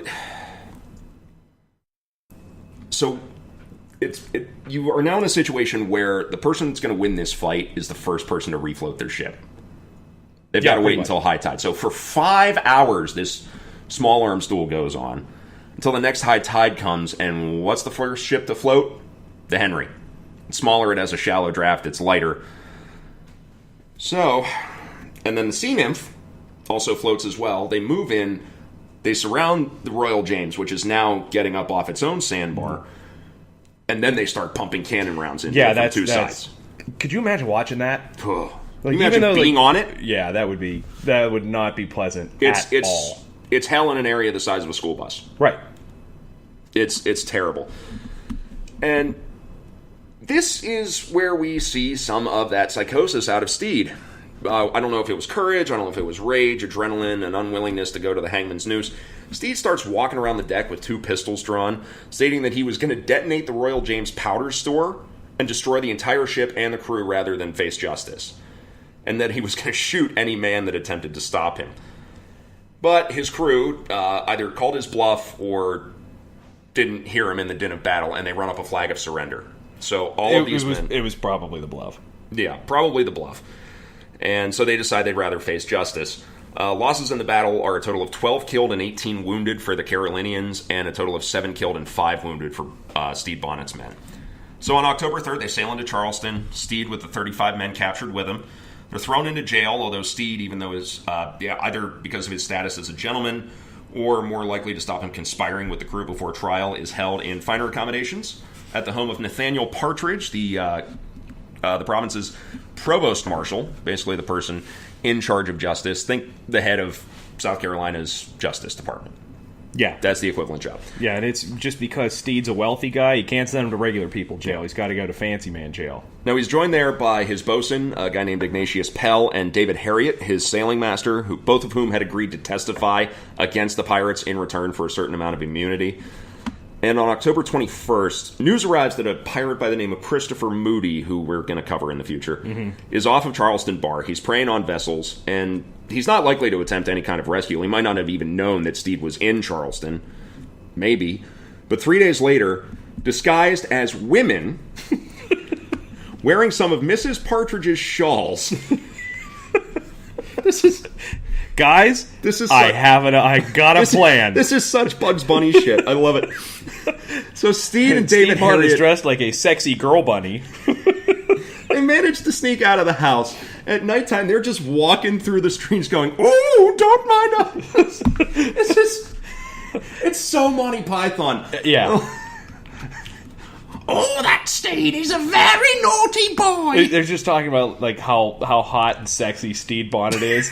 you are now in a situation where the person that's going to win this fight is the first person to refloat their ship. They've got to wait until high tide. So for 5 hours, this small arms duel goes on until the next high tide comes. And what's the first ship to float? The Henry. It's smaller. It has a shallow draft. It's lighter. So, and then the Sea Nymph also floats as well. They move in. They surround the Royal James, which is now getting up off its own sandbar. And then they start pumping cannon rounds in from two sides. Could you imagine watching that? Can you imagine being on it? Yeah, that would not be pleasant at all. It's hell in an area the size of a school bus. Right. It's terrible. And this is where we see some of that psychosis out of Stede. I don't know if it was courage, I don't know if it was rage, adrenaline, an unwillingness to go to the hangman's noose. Stede starts walking around the deck with 2 pistols drawn, stating that he was going to detonate the Royal James powder store and destroy the entire ship and the crew rather than face justice. And that he was going to shoot any man that attempted to stop him. But his crew either called his bluff or didn't hear him in the din of battle, and they run up a flag of surrender. So all of these men... It was probably the bluff. Yeah, probably the bluff. And so they decide they'd rather face justice. Losses in the battle are a total of 12 killed and 18 wounded for the Carolinians, and a total of 7 killed and 5 wounded for Stede Bonnet's men. So on October 3rd, they sail into Charleston, Stede with the 35 men captured with him. They're thrown into jail, although Stede, even though is either because of his status as a gentleman or more likely to stop him conspiring with the crew before trial, is held in finer accommodations at the home of Nathaniel Partridge, the province's provost marshal, basically the person in charge of justice. Think the head of South Carolina's Justice Department. Yeah. That's the equivalent job. Yeah, and it's just because Stede's a wealthy guy, you can't send him to regular people jail. He's got to go to fancy man jail. Now, he's joined there by his bosun, a guy named Ignatius Pell, and David Harriet, his sailing master, both of whom had agreed to testify against the pirates in return for a certain amount of immunity. And on October 21st, news arrives that a pirate by the name of Christopher Moody, who we're going to cover in the future, is off of Charleston Bar. He's preying on vessels, and he's not likely to attempt any kind of rescue. He might not have even known that Stede was in Charleston. Maybe. But 3 days later, disguised as women, wearing some of Mrs. Partridge's shawls. This is... Guys, I got a plan. This is such Bugs Bunny shit. I love it. So Stede and David Harriet is dressed like a sexy girl bunny. They managed to sneak out of the house. At nighttime, they're just walking through the streets going, "Ooh, don't mind us." It's so Monty Python. Yeah. Oh, that Stede is a very naughty boy. They're just talking about like how hot and sexy Stede Bonnet is.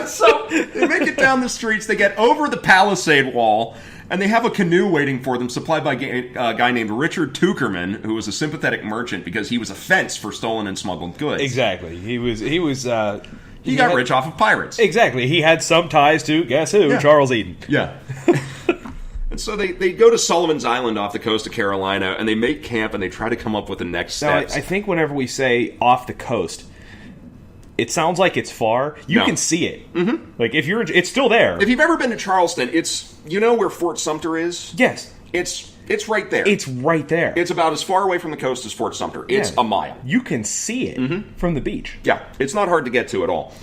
So they make it down the streets. They get over the palisade wall, and they have a canoe waiting for them, supplied by a guy named Richard Tuckerman, who was a sympathetic merchant because he was a fence for stolen and smuggled goods. Exactly. He got rich off of pirates. Exactly. He had some ties to, guess who? Yeah. Charles Eden. Yeah. And so they go to Sullivan's Island off the coast of Carolina, and they make camp, and they try to come up with the next steps. Now, I think whenever we say off the coast, it sounds like it's far. You can see it. Mm-hmm. Like, it's still there. If you've ever been to Charleston, you know where Fort Sumter is? Yes. It's right there. It's right there. It's about as far away from the coast as Fort Sumter. It's a mile. You can see it from the beach. Yeah, it's not hard to get to at all.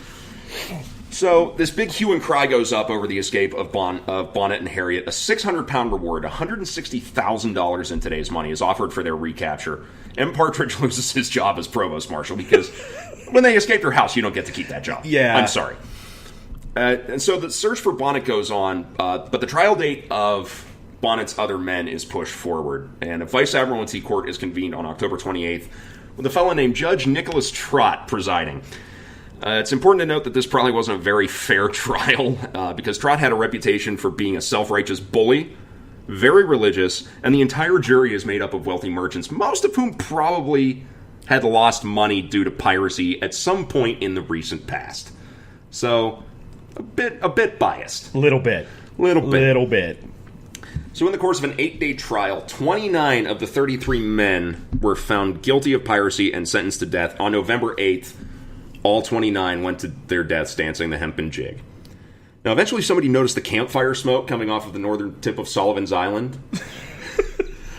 So this big hue and cry goes up over the escape of Bonnet and Harriet. A 600-pound reward, $160,000 in today's money, is offered for their recapture. And Partridge loses his job as provost marshal because when they escape your house, you don't get to keep that job. Yeah. I'm sorry. And so the search for Bonnet goes on, but the trial date of Bonnet's other men is pushed forward, and a Vice Admiralty Court is convened on October 28th with a fellow named Judge Nicholas Trott presiding. It's important to note that this probably wasn't a very fair trial, because Trott had a reputation for being a self-righteous bully, very religious, and the entire jury is made up of wealthy merchants, most of whom probably had lost money due to piracy at some point in the recent past. So, a bit biased. Little bit. So in the course of an 8-day trial, 29 of the 33 men were found guilty of piracy and sentenced to death. On November 8th, all 29 went to their deaths dancing the hempen jig. Now, eventually somebody noticed the campfire smoke coming off of the northern tip of Sullivan's Island.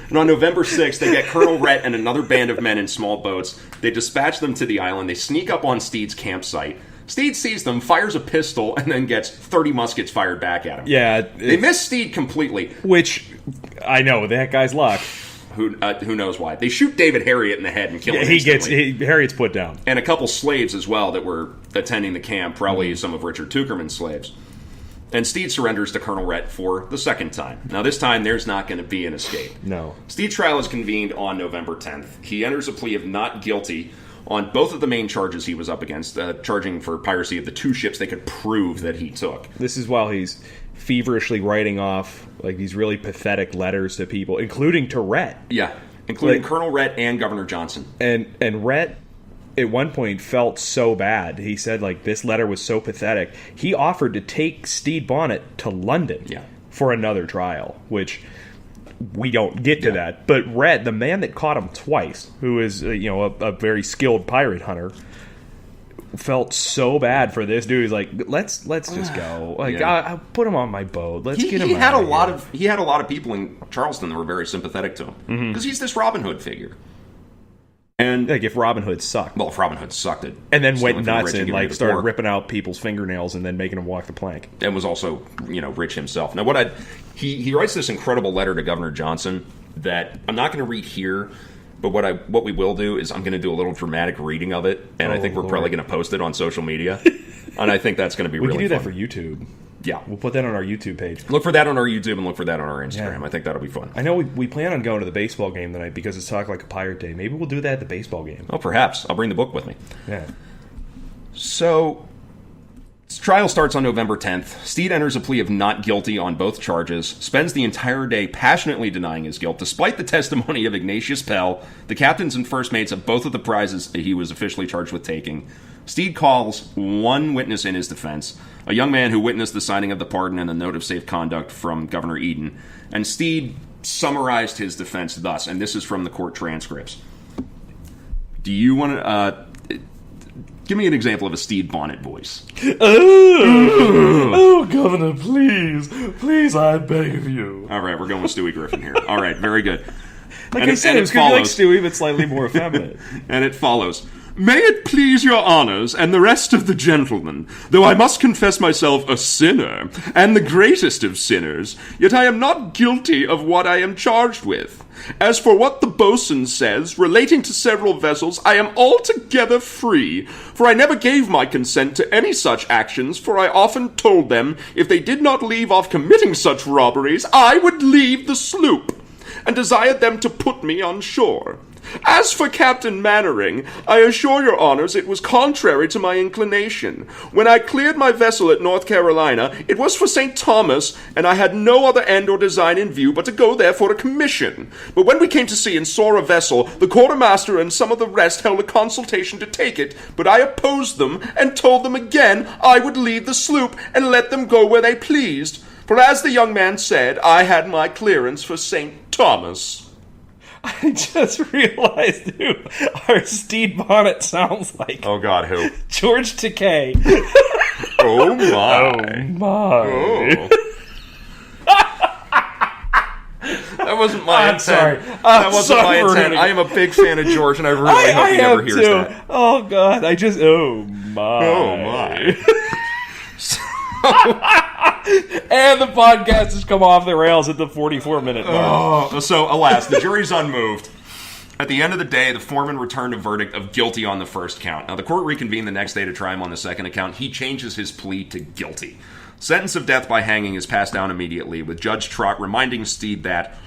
And on November 6th, they get Colonel Rhett and another band of men in small boats. They dispatch them to the island. They sneak up on Stede's campsite. Stede sees them, fires a pistol, and then gets 30 muskets fired back at him. Yeah. They miss Stede completely. Which, I know, that guy's luck. Who knows why. They shoot David Harriet in the head and kill him instantly. Harriet's put down. And a couple slaves as well that were attending the camp, probably some of Richard Tuckerman's slaves. And Stede surrenders to Colonel Rhett for the second time. Now, this time, there's not going to be an escape. No. Stede's trial is convened on November 10th. He enters a plea of not guilty on both of the main charges he was up against, charging for piracy of the two ships they could prove that he took. This is while he's feverishly writing off like these really pathetic letters to people, including to Rhett. Yeah, including Colonel Rhett and Governor Johnson. And Rhett, at one point, felt so bad. He said, like, this letter was so pathetic. He offered to take Stede Bonnet to London for another trial, which we don't get to that. But Rhett, the man that caught him twice, who is a very skilled pirate hunter, felt so bad for this dude. He's like, let's just go. Like, I'll put him on my boat. Let's get him. He had a lot of people in Charleston that were very sympathetic to him because he's this Robin Hood figure. And like, if Robin Hood sucked. Well, if Robin Hood sucked it. And then went nuts and like started ripping out people's fingernails and then making them walk the plank. And was also, rich himself. Now, he writes this incredible letter to Governor Johnson that I'm not going to read here, but what we will do is I'm going to do a little dramatic reading of it, and I think we're probably going to post it on social media. And I think that's going to be really fun. We can do that for YouTube. Yeah. We'll put that on our YouTube page. Look for that on our YouTube and look for that on our Instagram. Yeah. I think that'll be fun. I know we plan on going to the baseball game tonight because it's Talk Like a Pirate Day. Maybe we'll do that at the baseball game. Oh, perhaps. I'll bring the book with me. Yeah. So, this trial starts on November 10th. Stede enters a plea of not guilty on both charges, spends the entire day passionately denying his guilt, despite the testimony of Ignatius Pell, the captains and first mates of both of the prizes he was officially charged with taking. Stede calls one witness in his defense, a young man who witnessed the signing of the pardon and the note of safe conduct from Governor Eden. And Stede summarized his defense thus, and this is from the court transcripts. Do you want to give me an example of a Stede Bonnet voice? Oh, Governor, please, I beg of you. All right, we're going with Stewie Griffin here. All right, very good. Like I said, it was going to be like Stewie, but slightly more effeminate. And it follows. May it please your honors and the rest of the gentlemen, though I must confess myself a sinner, and the greatest of sinners, yet I am not guilty of what I am charged with. As for what the boatswain says, relating to several vessels, I am altogether free, for I never gave my consent to any such actions, for I often told them, if they did not leave off committing such robberies, I would leave the sloop, and desired them to put me on shore. As for Captain Mannering, I assure your honors it was contrary to my inclination. When I cleared my vessel at North Carolina, it was for St. Thomas, and I had no other end or design in view but to go there for a commission. But when we came to sea and saw a vessel, the quartermaster and some of the rest held a consultation to take it, but I opposed them, and told them again I would leave the sloop, and let them go where they pleased. For as the young man said, I had my clearance for St. Thomas. I just realized who our Stede Bonnet sounds like. Oh, God, who? George Takei. Oh, my. Oh, my. Oh. That wasn't my intent. Sorry. That wasn't my intent. I am a big fan of George, and I really hope he never hears that. Oh, God. Oh, my. Oh, my. And the podcast has come off the rails at the 44-minute mark. So, alas, the jury's unmoved. At the end of the day, the foreman returned a verdict of guilty on the first count. Now, the court reconvened the next day to try him on the second account. He changes his plea to guilty. Sentence of death by hanging is passed down immediately, with Judge Trott reminding Stede that,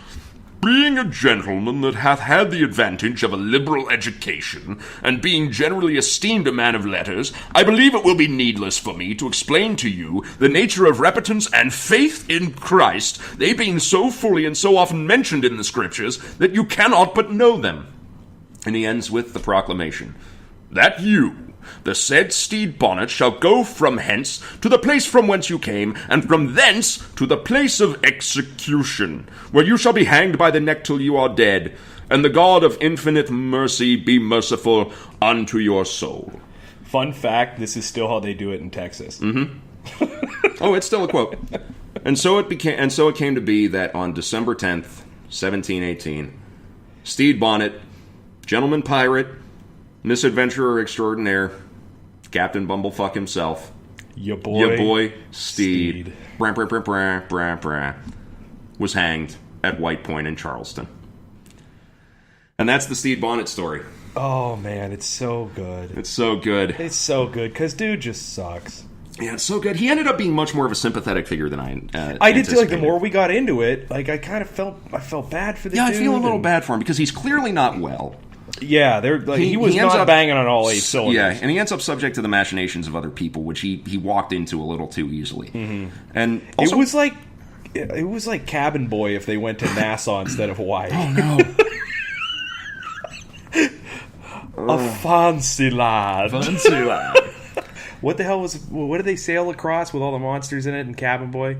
being a gentleman that hath had the advantage of a liberal education, and being generally esteemed a man of letters, I believe it will be needless for me to explain to you the nature of repentance and faith in Christ, they being so fully and so often mentioned in the Scriptures that you cannot but know them. And he ends with the proclamation, that you, the said Stede Bonnet, shall go from hence to the place from whence you came, and from thence to the place of execution, where you shall be hanged by the neck till you are dead, and the God of infinite mercy be merciful unto your soul. Fun fact, this is still how they do it in Texas. Oh, it's still a quote. And so it came to be that on December 10th, 1718, Stede Bonnet, gentleman pirate, misadventurer extraordinaire, Captain Bumblefuck himself, your boy Stede, was hanged at White Point in Charleston. And that's the Stede Bonnet story. Oh, man, it's so good. It's so good. It's so good, because dude just sucks. Yeah, it's so good. He ended up being much more of a sympathetic figure than I did feel like the more we got into it, like I kind of felt bad for the dude. Yeah, I feel a little bad for him, because he's clearly not well. Yeah, he was not banging on all 8 cylinders. Yeah, and he ends up subject to the machinations of other people, which he walked into a little too easily. Mm-hmm. And also, it was like Cabin Boy if they went to Nassau instead of Hawaii. Oh no, a fancy lad. Fancy lad. What the hell what did they sail across with all the monsters in it in Cabin Boy?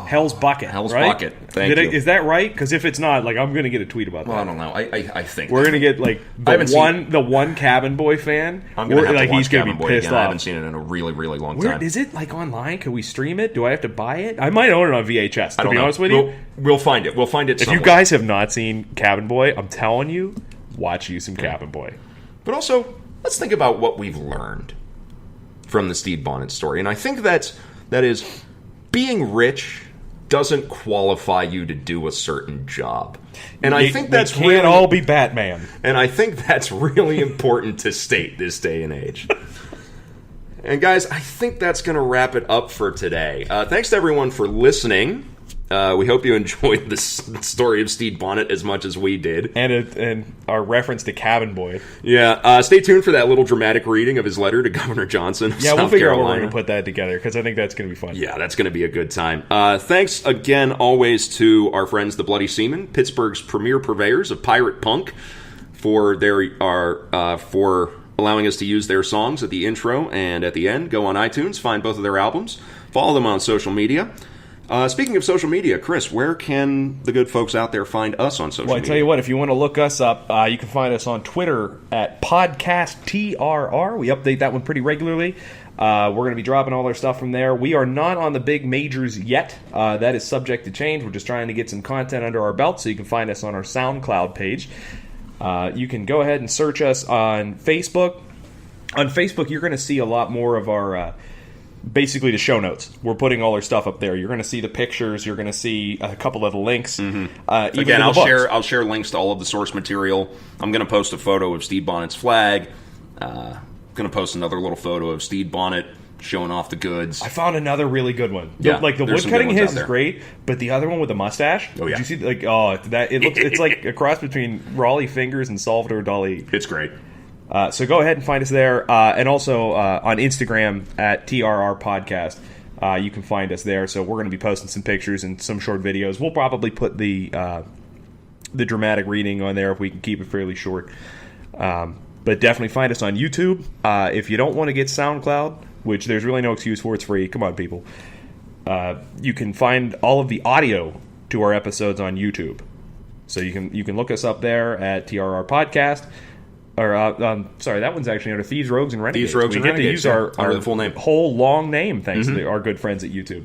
Hell's Bucket. Hell's right? Bucket. Thank you. Is that right? Because if it's not, like, I'm going to get a tweet about that. Well, I don't know. I think we're going to get like the one Cabin Boy fan. I'm going to have to watch he's gonna Cabin be Boy pissed again. off. I haven't seen it in a really, really long time. Is it like online? Can we stream it? Do I have to buy it? I might own it on VHS. To be honest with you, we'll find it. We'll find it. If you guys have not seen Cabin Boy, I'm telling you, watch you some Cabin Boy. But also, let's think about what we've learned from the Stede Bonnet story. And I think that is, being rich doesn't qualify you to do a certain job. And I think that's we can't all be Batman. And I think that's really important to state this day and age. And guys, I think that's going to wrap it up for today. Thanks to everyone for listening. We hope you enjoyed the story of Stede Bonnet as much as we did. And our reference to Cabin Boy. Yeah, stay tuned for that little dramatic reading of his letter to Governor Johnson of Yeah, South we'll figure Carolina. out where we're going to put that together, because I think that's going to be fun. Yeah, that's going to be a good time. Thanks again always to our friends, the Bloody Seamen, Pittsburgh's premier purveyors of pirate punk, for allowing us to use their songs at the intro and at the end. Go on iTunes, find both of their albums, follow them on social media. Speaking of social media, Chris, where can the good folks out there find us on social media? Well, I tell you what, if you want to look us up, you can find us on Twitter at PodcastTRR. We update that one pretty regularly. We're going to be dropping all our stuff from there. We are not on the big majors yet. That is subject to change. We're just trying to get some content under our belt, so you can find us on our SoundCloud page. You can go ahead and search us on Facebook. On Facebook, you're going to see a lot more of our... basically the show notes. We're putting all our stuff up there. You're going to see the pictures. You're going to see a couple of the links. Mm-hmm. Again, I'll share links to all of the source material. I'm going to post a photo of Stede Bonnet's flag. I'm going to post another little photo of Stede Bonnet showing off the goods. I found another really good one. Yeah, the woodcutting his is great, but the other one with the mustache. Oh yeah. Did you see? It looks. It's like a cross between Raleigh Fingers and Salvador Dali. It's great. So go ahead and find us there, and also on Instagram at TRR Podcast. You can find us there. So we're going to be posting some pictures and some short videos. We'll probably put the dramatic reading on there if we can keep it fairly short. But definitely find us on YouTube. If you don't want to get SoundCloud, which there's really no excuse for, it's free. Come on, people. You can find all of the audio to our episodes on YouTube. So you can look us up there at TRR Podcast. Or, sorry, that one's actually under Thieves, Rogues, and Renegades. Thieves, Rogues, and Renegades. We get to use our the full name. Whole long name, thanks to our good friends at YouTube.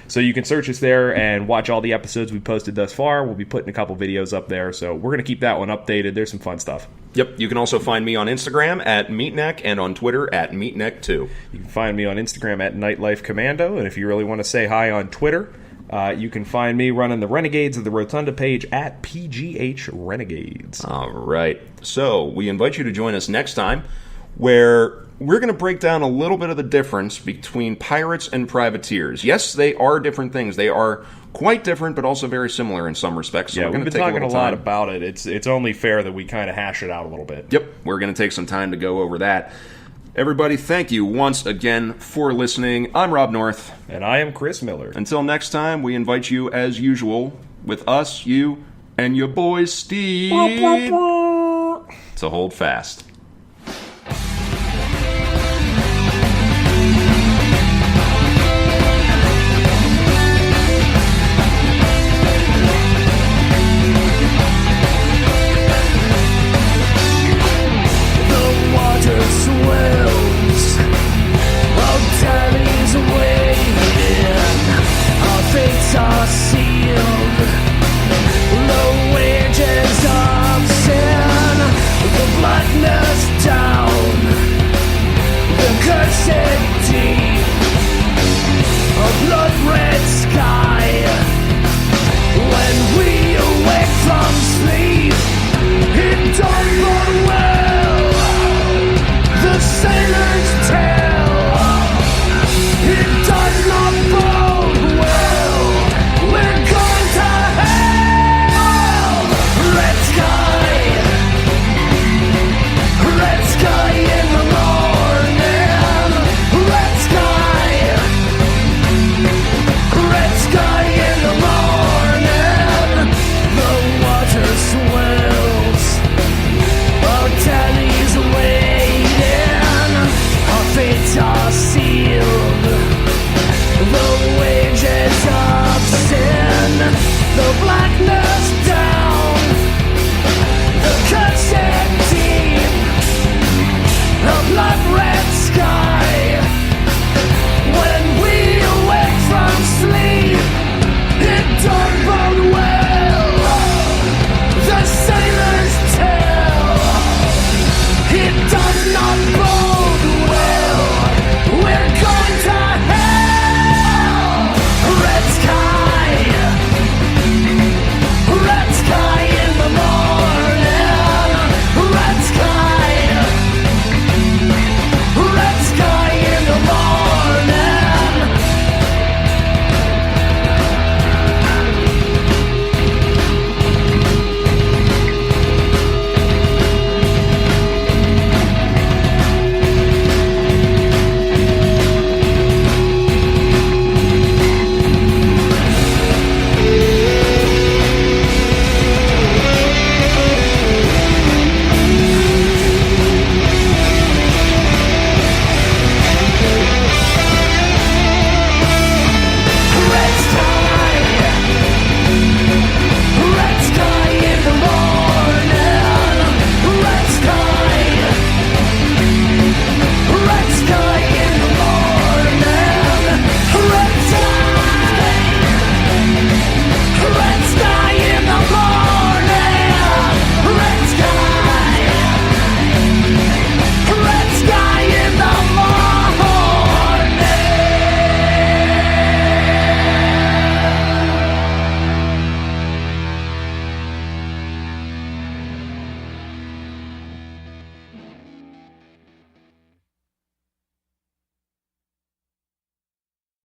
So you can search us there and watch all the episodes we've posted thus far. We'll be putting a couple videos up there, so we're going to keep that one updated. There's some fun stuff. Yep, you can also find me on Instagram at Meatneck and on Twitter at Meatneck2. You can find me on Instagram at Nightlife Commando, and if you really want to say hi on Twitter, You can find me running the Renegades of the Rotunda page at PGH Renegades. All right. So we invite you to join us next time, where we're going to break down a little bit of the difference between pirates and privateers. Yes, they are different things. They are quite different, but also very similar in some respects. So Yeah, we're we've going been to take talking a little lot time. about it. It's only fair that we kind of hash it out a little bit. Yep, we're going to take some time to go over that. Everybody, thank you once again for listening. I'm Rob North. And I am Chris Miller. Until next time, we invite you, as usual, with us, you, and your boy Steve, to hold fast.